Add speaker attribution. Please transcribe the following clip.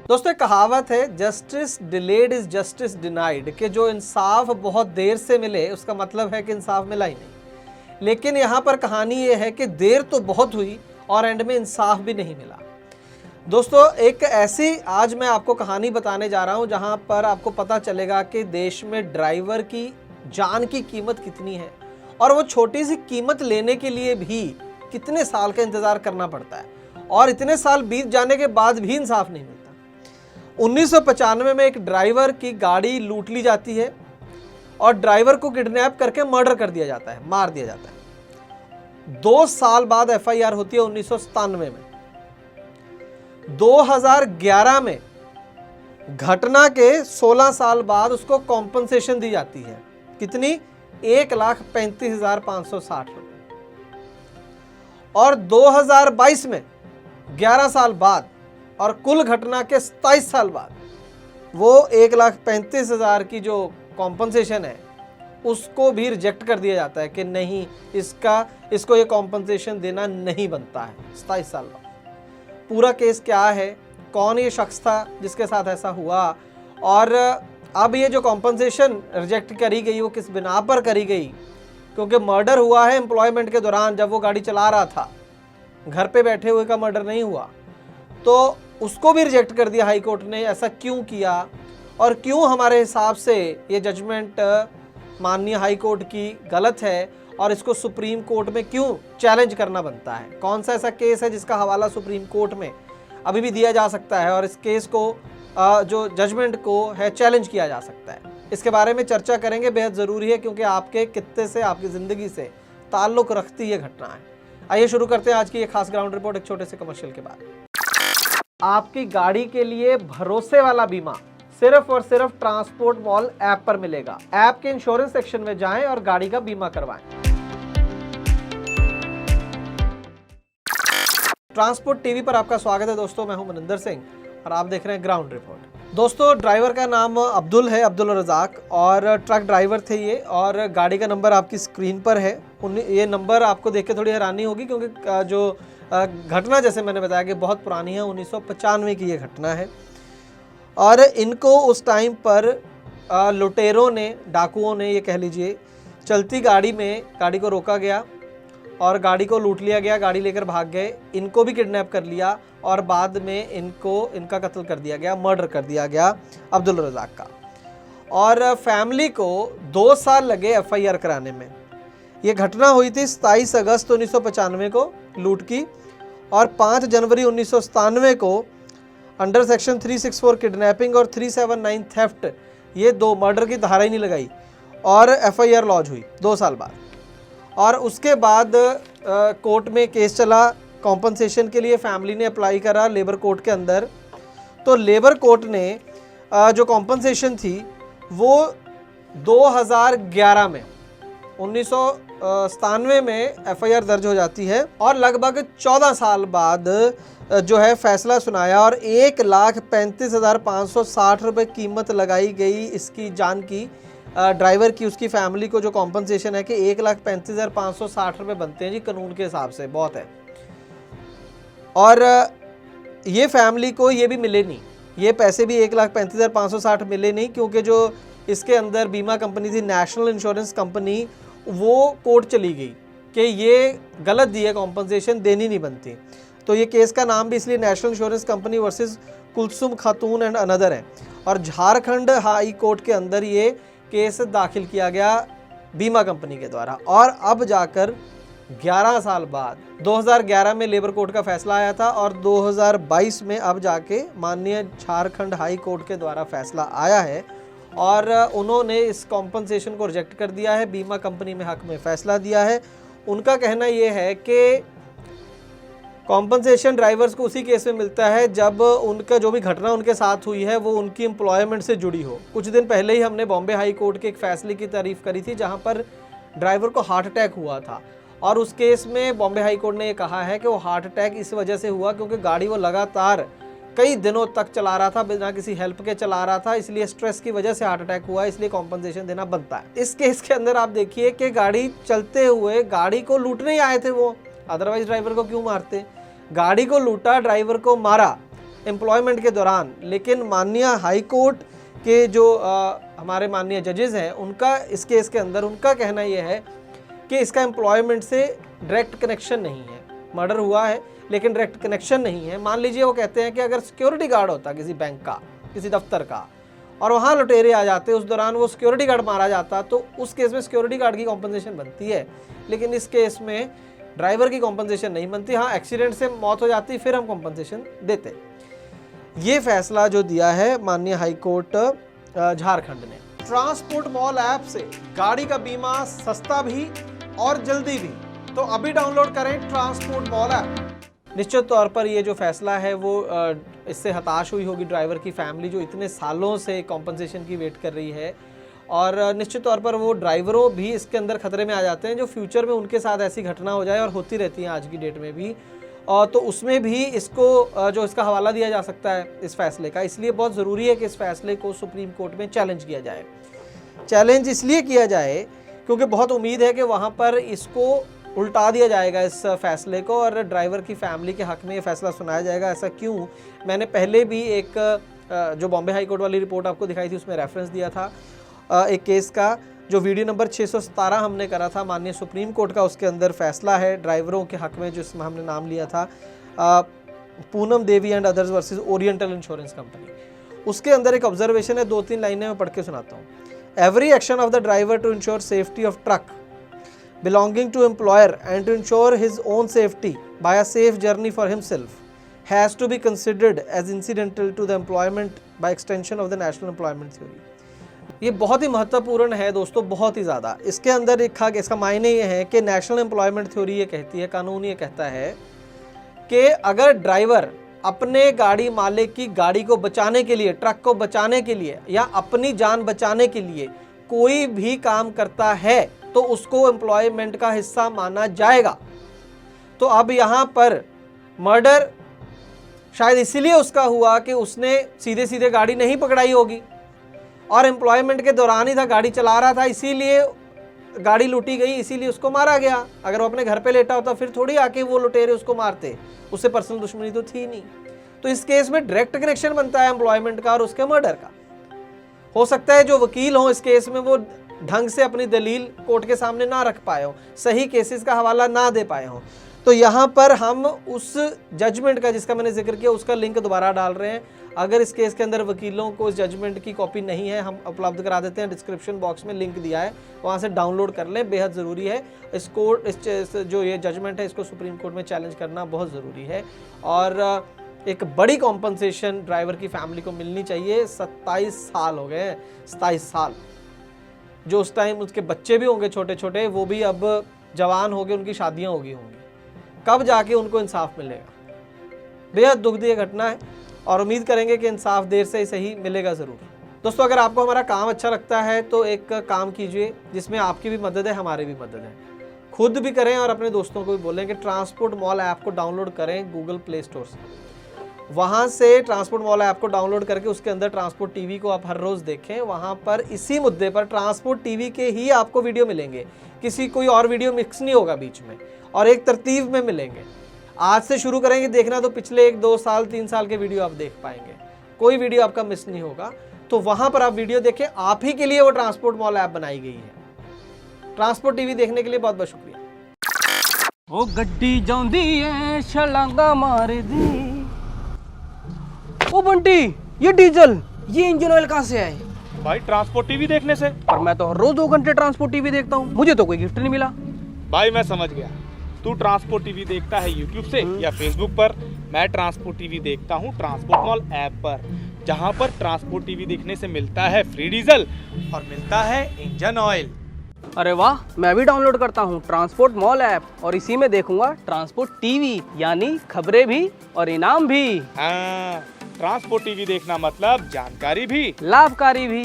Speaker 1: दोस्तों एक कहावत है, justice delayed is justice denied, कि जो इंसाफ बहुत देर से मिले उसका मतलब है कि इंसाफ मिला ही नहीं। लेकिन यहाँ पर कहानी ये है कि देर तो बहुत हुई और एंड में इंसाफ भी नहीं मिला। दोस्तों एक ऐसी आज मैं आपको कहानी बताने जा रहा हूँ जहाँ पर आपको पता चलेगा कि देश में ड्राइवर की जान की कीमत कितनी है और वो छोटी सी कीमत लेने के लिए भी कितने साल का इंतज़ार करना पड़ता है और इतने साल बीत जाने के बाद भी इंसाफ नहीं मिलता। 1995 में एक ड्राइवर की गाड़ी लूट ली जाती है और ड्राइवर को किडनैप करके मर्डर कर दिया जाता है, मार दिया जाता है। 2 साल बाद एफआईआर होती है 1997 में। 2011 में घटना के 16 साल बाद उसको कॉम्पनसेशन दी जाती है। कितनी? 1,35,560 रुपये। और 2022 में 11 साल बाद और कुल घटना के 27 साल बाद वो 1,35,000 की जो कॉम्पनसेशन है उसको भी रिजेक्ट कर दिया जाता है कि नहीं, इसको ये कॉम्पनसेशन देना नहीं बनता है। 27 साल बाद पूरा केस क्या है, कौन ये शख्स था जिसके साथ ऐसा हुआ, और अब ये जो कॉम्पनसेशन रिजेक्ट करी गई वो किस बिना पर करी गई? क्योंकि मर्डर हुआ है एम्प्लॉयमेंट के दौरान, जब वो गाड़ी चला रहा था, घर पे बैठे हुए का मर्डर नहीं हुआ। तो उसको भी रिजेक्ट कर दिया हाई कोर्ट ने। ऐसा क्यों किया और क्यों हमारे हिसाब से ये जजमेंट माननीय हाई कोर्ट की गलत है और इसको सुप्रीम कोर्ट में क्यों चैलेंज करना बनता है? कौन सा ऐसा केस है जिसका हवाला सुप्रीम कोर्ट में अभी भी दिया जा सकता है और इस केस को जो जजमेंट को है चैलेंज किया जा सकता है? इसके बारे में चर्चा करेंगे, बेहद ज़रूरी है क्योंकि आपके कित्ते से, आपकी ज़िंदगी से ताल्लुक़ रखती ये घटना है। आइए शुरू करते हैं आज की ये खास ग्राउंड रिपोर्ट एक छोटे से कमर्शियल के बाद। आपकी गाड़ी के लिए भरोसे वाला बीमा सिर्फ और सिर्फ ट्रांसपोर्ट मॉल ऐप पर मिलेगा। ऐप के इंश्योरेंस सेक्शन में जाएं और गाड़ी का बीमा करवाएं। ट्रांसपोर्ट टीवी पर आपका स्वागत है दोस्तों, मैं हूं मनिंदर सिंह और आप देख रहे हैं ग्राउंड रिपोर्ट। दोस्तों ड्राइवर का नाम अब्दुल है, अब्दुल रज़ाक, और ट्रक ड्राइवर थे ये, और गाड़ी का नंबर आपकी स्क्रीन पर है। ये नंबर आपको देख के थोड़ी हैरानी होगी क्योंकि जो घटना जैसे मैंने बताया कि बहुत पुरानी है, 1995 की ये घटना है। और इनको उस टाइम पर लुटेरों ने, डाकुओं ने ये कह लीजिए, चलती गाड़ी में गाड़ी को रोका गया और गाड़ी को लूट लिया गया, गाड़ी लेकर भाग गए। इनको भी किडनैप कर लिया और बाद में इनका कत्ल कर दिया गया, मर्डर कर दिया गया अब्दुल रज़ाक का। और फैमिली को 2 साल लगे एफआईआर कराने में। ये घटना हुई थी 27 अगस्त 1995 को लूट की, और 5 जनवरी 1997 को अंडर सेक्शन 364 किडनैपिंग और 379 थेफ्ट, ये 2 मर्डर की धारा ही नहीं लगाई और एफआईआर लॉन्च हुई 2 साल बाद। और उसके बाद कोर्ट में केस चला कॉम्पनसेशन के लिए। फैमिली ने अप्लाई करा लेबर कोर्ट के अंदर, तो लेबर कोर्ट ने जो कॉम्पनसेशन थी वो 2011 में, 1997 में एफआईआर दर्ज हो जाती है और लगभग 14 साल बाद जो है फैसला सुनाया और 1,35,560 रुपये कीमत लगाई गई इसकी जान की, ड्राइवर की, उसकी फैमिली को जो कॉम्पनसेशन है कि 1,35,560 रुपये बनते हैं जी कानून के हिसाब से, बहुत है। और ये फैमिली को ये भी मिले नहीं, ये पैसे भी 1,35,560 मिले नहीं, क्योंकि जो इसके अंदर बीमा कंपनी थी, नेशनल इंश्योरेंस कंपनी, वो कोर्ट चली गई कि ये गलत दी है, कॉम्पनसेशन देनी नहीं बनती। तो ये केस का नाम भी इसलिए national insurance company versus Kulsum Khatoon and another है, और झारखंड हाई कोर्ट के अंदर ये केस दाखिल किया गया बीमा कंपनी के द्वारा। और अब जाकर 11 साल बाद 2011 में लेबर कोर्ट का फैसला आया था और 2022 में अब जाके माननीय झारखंड हाई कोर्ट के द्वारा फैसला आया है और उन्होंने इस कॉम्पनसेशन को रिजेक्ट कर दिया है, बीमा कंपनी में हक में फैसला दिया है। उनका कहना ये है कि कॉम्पनसेशन ड्राइवर्स को उसी केस में मिलता है जब उनका जो भी घटना उनके साथ हुई है वो उनकी एम्प्लॉयमेंट से जुड़ी हो। कुछ दिन पहले ही हमने बॉम्बे हाई कोर्ट के एक फैसले की तारीफ करी थी जहां पर ड्राइवर को हार्ट अटैक हुआ था, और उस केस में बॉम्बे हाई कोर्ट ने ये कहा है कि वो हार्ट अटैक इस वजह से हुआ क्योंकि गाड़ी वो लगातार कई दिनों तक चला रहा था, बिना किसी हेल्प के चला रहा था, इसलिए स्ट्रेस की वजह से हार्ट अटैक हुआ, इसलिए कॉम्पनसेशन देना बनता है। इस केस के अंदर आप देखिए कि गाड़ी चलते हुए गाड़ी को लूटने ही आए थे वो, अदरवाइज ड्राइवर को क्यों मारते? गाड़ी को लूटा, ड्राइवर को मारा, एम्प्लॉयमेंट के दौरान, लेकिन माननीय हाई कोर्ट के जो हमारे माननीय जजेस हैं उनका इस केस के अंदर उनका कहना यह है कि इसका एम्प्लॉयमेंट से डायरेक्ट कनेक्शन नहीं है। मर्डर हुआ है लेकिन डायरेक्ट कनेक्शन नहीं है। मान लीजिए वो कहते हैं कि अगर सिक्योरिटी गार्ड होता किसी बैंक का, किसी दफ्तर का, और वहाँ लुटेरे आ जाते, उस दौरान वो सिक्योरिटी गार्ड मारा जाता, तो उस केस में सिक्योरिटी गार्ड की कॉम्पनसेशन बनती है, लेकिन इस केस में ड्राइवर की कॉम्पनसेशन नहीं बनती। हाँ, एक्सीडेंट से मौत हो जाती फिर हम कॉम्पनसेशन देते। ये फैसला जो दिया है माननीय हाई कोर्ट झारखंड ने। ट्रांसपोर्ट मॉल ऐप से गाड़ी का बीमा सस्ता भी और जल्दी भी, तो अभी डाउनलोड करें ट्रांसपोर्ट मॉल ऐप। निश्चित तौर पर ये जो फैसला है वो इससे हताश हुई होगी ड्राइवर की फैमिली, जो इतने सालों से कॉम्पनसेशन की वेट कर रही है, और निश्चित तौर पर वो ड्राइवरों भी इसके अंदर खतरे में आ जाते हैं जो फ्यूचर में उनके साथ ऐसी घटना हो जाए, और होती रहती है आज की डेट में भी, और तो उसमें भी इसको जो इसका हवाला दिया जा सकता है इस फैसले का। इसलिए बहुत ज़रूरी है कि इस फैसले को सुप्रीम कोर्ट में चैलेंज किया जाए। चैलेंज इसलिए किया जाए क्योंकि बहुत उम्मीद है कि वहाँ पर इसको उल्टा दिया जाएगा इस फैसले को, और ड्राइवर की फैमिली के हक में ये फैसला सुनाया जाएगा। ऐसा क्यों, मैंने पहले भी एक जो बॉम्बे हाई कोर्ट वाली रिपोर्ट आपको दिखाई थी उसमें रेफरेंस दिया था एक केस का, जो वीडियो नंबर 617 हमने करा था माननीय सुप्रीम कोर्ट का। उसके अंदर फैसला है ड्राइवरों के हक में, जिसमें हमने नाम लिया था Poonam Devi and others versus oriental insurance company. उसके अंदर एक ऑब्जर्वेशन है, 2-3 लाइनें मैं पढ़ के सुनाता हूँ। Every action of the driver to ensure safety of truck belonging to employer and to ensure his own safety by a safe journey for himself has to be considered as incidental to the employment by extension of the national employment theory। ये बहुत ही महत्वपूर्ण है दोस्तों, बहुत ही ज़्यादा। इसके अंदर इसका मायने ये है कि नेशनल एम्प्लॉयमेंट थ्योरी ये कहती है, कानून ये कहता है कि अगर ड्राइवर अपने गाड़ी मालिक की गाड़ी को बचाने के लिए, ट्रक को बचाने के लिए, या अपनी जान बचाने के लिए कोई भी काम करता है तो उसको एम्प्लॉयमेंट का हिस्सा माना जाएगा। तो अब यहाँ पर मर्डर शायद इसीलिए उसका हुआ कि उसने सीधे सीधे गाड़ी नहीं पकड़ाई होगी, और एम्प्लॉयमेंट के दौरान ही था, गाड़ी चला रहा था, इसीलिए गाड़ी लूटी गई, इसीलिए उसको मारा गया। अगर वो अपने घर पे लेटा होता फिर थोड़ी आके वो लुटेरे उसको मारते, उससे पर्सनल दुश्मनी तो थी नहीं। तो इस केस में डायरेक्ट कनेक्शन बनता है एम्प्लॉयमेंट का और उसके मर्डर का। हो सकता है जो वकील हो इस केस में वो ढंग से अपनी दलील कोर्ट के सामने ना रख पाए हो, सही केसेस का हवाला ना दे पाए हो। तो यहाँ पर हम उस जजमेंट का जिसका मैंने जिक्र किया उसका लिंक दोबारा डाल रहे हैं। अगर इस केस के अंदर वकीलों को इस जजमेंट की कॉपी नहीं है, हम उपलब्ध करा देते हैं, डिस्क्रिप्शन बॉक्स में लिंक दिया है, वहाँ से डाउनलोड कर लें। बेहद ज़रूरी है इस जो ये जजमेंट है इसको सुप्रीम कोर्ट में चैलेंज करना बहुत ज़रूरी है, और एक बड़ी कॉम्पनसेशन ड्राइवर की फैमिली को मिलनी चाहिए। 27 साल हो गए, 27 साल, जो उस टाइम उसके बच्चे भी होंगे छोटे छोटे, वो भी अब जवान हो गए, उनकी शादियां हो गई होंगी, कब जाके उनको इंसाफ मिलेगा। बेहद दुखद घटना है और उम्मीद करेंगे कि इंसाफ देर से ही सही मिलेगा ज़रूर। दोस्तों, अगर आपको हमारा काम अच्छा लगता है तो एक काम कीजिए जिसमें आपकी भी मदद है, हमारी भी मदद है। खुद भी करें और अपने दोस्तों को भी बोलें कि ट्रांसपोर्ट मॉल ऐप को डाउनलोड करें गूगल प्ले स्टोर से। वहाँ से ट्रांसपोर्ट मॉल ऐप को डाउनलोड करके उसके अंदर ट्रांसपोर्ट टीवी को आप हर रोज़ देखें। वहाँ पर इसी मुद्दे पर ट्रांसपोर्ट टीवी के ही आपको वीडियो मिलेंगे, किसी कोई और वीडियो मिक्स नहीं होगा बीच में, और एक तरतीब में मिलेंगे। आज से शुरू करेंगे देखना तो पिछले 1-2 साल 3 साल के वीडियो आप देख पाएंगे, कोई वीडियो आपका मिस नहीं होगा। तो वहाँ पर आप वीडियो देखें, आप ही के लिए वो ट्रांसपोर्ट मॉल ऐप बनाई गई है। ट्रांसपोर्ट टीवी देखने के लिए बहुत बहुत शुक्रिया।
Speaker 2: वो गड्डी जाउंदी है छलांगा मार दी। ओ बंटी, ये डीजल, ये इंजन ऑयल कहाँ से आए?
Speaker 3: भाई ट्रांसपोर्ट टीवी देखने से।
Speaker 2: पर मैं तो हर रोज 2 घंटे ट्रांसपोर्ट टीवी देखता हूँ, मुझे तो कोई गिफ्ट नहीं मिला।
Speaker 3: भाई मैं समझ गया, तू ट्रांसपोर्ट टीवी देखता है यूट्यूब से या फेसबुक पर। मैं ट्रांसपोर्ट टीवी देखता हूँ ट्रांसपोर्ट मॉल ऐप पर, जहाँ पर ट्रांसपोर्ट टीवी देखने से मिलता है फ्री डीजल और मिलता है इंजन ऑयल।
Speaker 2: अरे वाह, मैं भी डाउनलोड करता हूँ ट्रांसपोर्ट मॉल ऐप और इसी में देखूंगा ट्रांसपोर्ट टीवी, यानी खबरें भी और इनाम भी।
Speaker 3: हाँ, ट्रांसपोर्ट टीवी देखना मतलब जानकारी भी,
Speaker 2: लाभकारी भी।